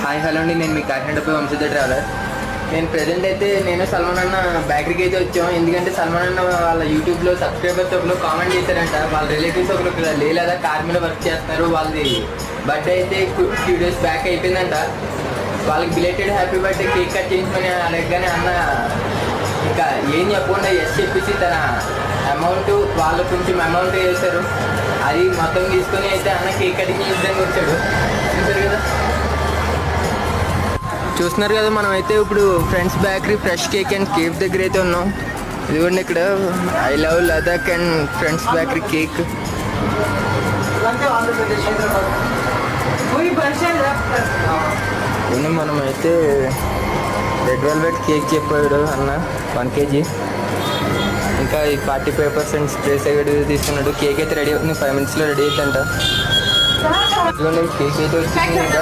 Hi hello అండి, నేను మీ కాకినాడపై Vamshidhar traveller. నేను ప్రజెంట్ అయితే నేను సల్మాన్ అన్న బేకరీకి అయితే వచ్చాం. ఎందుకంటే సల్మాన్ అన్న వాళ్ళ యూట్యూబ్లో సబ్స్క్రైబర్స్ ఒకరు కామెంట్ చేశారంట. వాళ్ళ రిలేటివ్స్ ఒకరు లేదా కార్ మీద వర్క్ చేస్తున్నారు, వాళ్ళది బర్త్డే అయితే 2 days బ్యాక్ అయిపోయిందంట. వాళ్ళకి belated happy birthday cake cut చేయించమని అడగగానే అన్న ఇంకా ఏం చెప్పకుండా ఎస్ చెప్పేసి తన అమౌంట్ వాళ్ళు కొంచెం అమౌంట్ వేశారు. అది మొత్తం తీసుకొని అయితే అన్న కేక్ కటింగ్ చేయించడానికి వచ్చాడు. చూసారు కదా, చూస్తున్నారు కదా. మనం అయితే ఇప్పుడు friends bakery fresh cake and cafe దగ్గర అయితే ఉన్నాం. ఇదిగోండి ఇక్కడ I love Ladakh and friends bakery cake. మనం అయితే రెడ్ వెల్వెట్ కేక్ చెప్పాడు అన్న 1 kg. ఇంకా ఈ పార్టీ పేపర్స్ అండ్ స్ప్రేస్ అవి తీసుకున్నాడు. కేక్ అయితే రెడీ అవుతుంది, 5 minutesలో రెడీ అవుతుందంట. ఇదిగోండి కేక్ అయితే వచ్చింది. ఇంకా